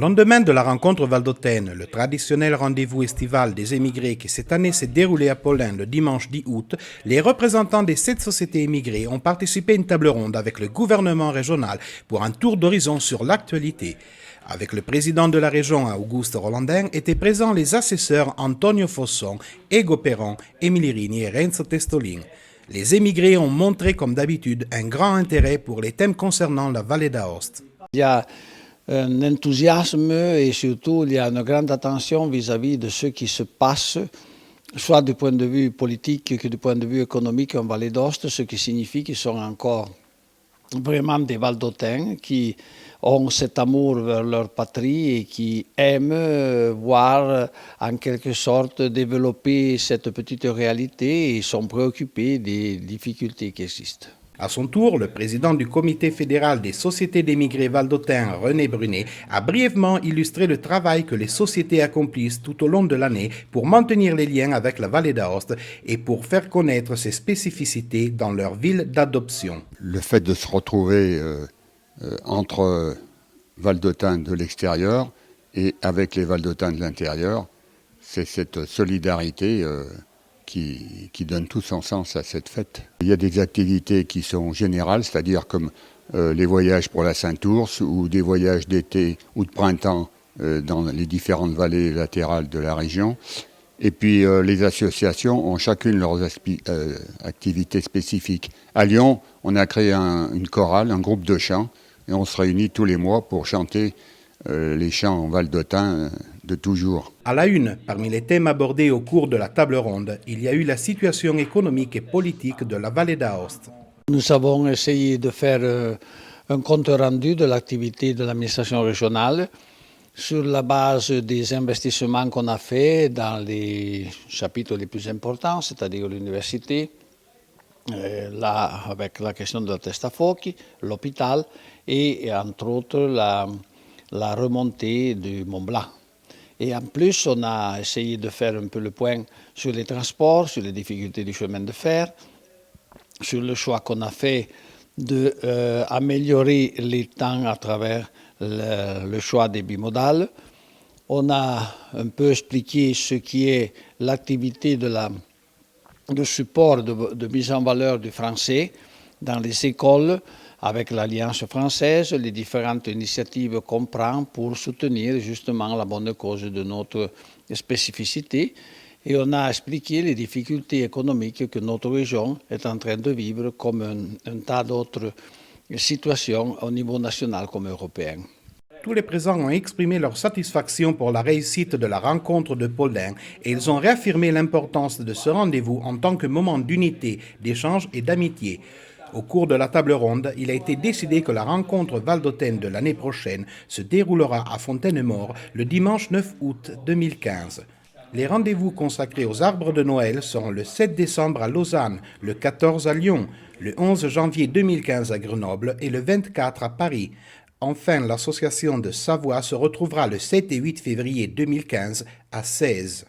lendemain de la rencontre valdôtaine, le traditionnel rendez-vous estival des émigrés qui cette année s'est déroulé à Paulin le dimanche 10 août, les représentants des 7 sociétés émigrées ont participé à une table ronde avec le gouvernement régional pour un tour d'horizon sur l'actualité. Avec le président de la région, Auguste Rolandin, étaient présents les assesseurs Antonio Fosson, Ego Perron, Émilie Rini et Renzo Testolin. Les émigrés ont montré, comme d'habitude, un grand intérêt pour les thèmes concernant la vallée d'Aoste. Il y a un enthousiasme et surtout il y a une grande attention vis-à-vis de ce qui se passe, soit du point de vue politique que du point de vue économique en vallée d'Aoste, ce qui signifie qu'ils sont encore vraiment des Valdôtains qui ont cet amour vers leur patrie et qui aiment voir en quelque sorte développer cette petite réalité et sont préoccupés des difficultés qui existent. À son tour, le président du comité fédéral des sociétés d'émigrés valdôtains, René Brunet, a brièvement illustré le travail que les sociétés accomplissent tout au long de l'année pour maintenir les liens avec la vallée d'Aoste et pour faire connaître ses spécificités dans leur ville d'adoption. Le fait de se retrouver entre Valdôtains de l'extérieur et avec les Valdôtains de l'intérieur, c'est cette solidarité qui donne tout son sens à cette fête. Il y a des activités qui sont générales, c'est-à-dire comme les voyages pour la Sainte-Ourse ou des voyages d'été ou de printemps dans les différentes vallées latérales de la région. Et puis les associations ont chacune leurs activités spécifiques. À Lyon, on a créé une chorale, un groupe de chant, et on se réunit tous les mois pour chanter les chants valdôtains de toujours. À la une, parmi les thèmes abordés au cours de la table ronde, il y a eu la situation économique et politique de la vallée d'Aoste. Nous avons essayé de faire un compte rendu de l'activité de l'administration régionale sur la base des investissements qu'on a faits dans les chapitres les plus importants, c'est-à-dire l'université, là avec la question de la Testafochi, l'hôpital et entre autres la remontée du Mont Blanc. Et en plus, on a essayé de faire un peu le point sur les transports, sur les difficultés du chemin de fer, sur le choix qu'on a fait d'améliorer les temps à travers le choix des bimodales. On a un peu expliqué ce qui est l'activité de support, de mise en valeur du français dans les écoles, avec l'Alliance française, les différentes initiatives qu'on prend pour soutenir justement la bonne cause de notre spécificité. Et on a expliqué les difficultés économiques que notre région est en train de vivre comme un tas d'autres situations au niveau national comme européen. Tous les présents ont exprimé leur satisfaction pour la réussite de la rencontre de Paulin et ils ont réaffirmé l'importance de ce rendez-vous en tant que moment d'unité, d'échange et d'amitié. Au cours de la table ronde, il a été décidé que la rencontre valdôtaine de l'année prochaine se déroulera à Fontaine-Mort le dimanche 9 août 2015. Les rendez-vous consacrés aux arbres de Noël seront le 7 décembre à Lausanne, le 14 à Lyon, le 11 janvier 2015 à Grenoble et le 24 à Paris. Enfin, l'association de Savoie se retrouvera le 7 et 8 février 2015 à 16.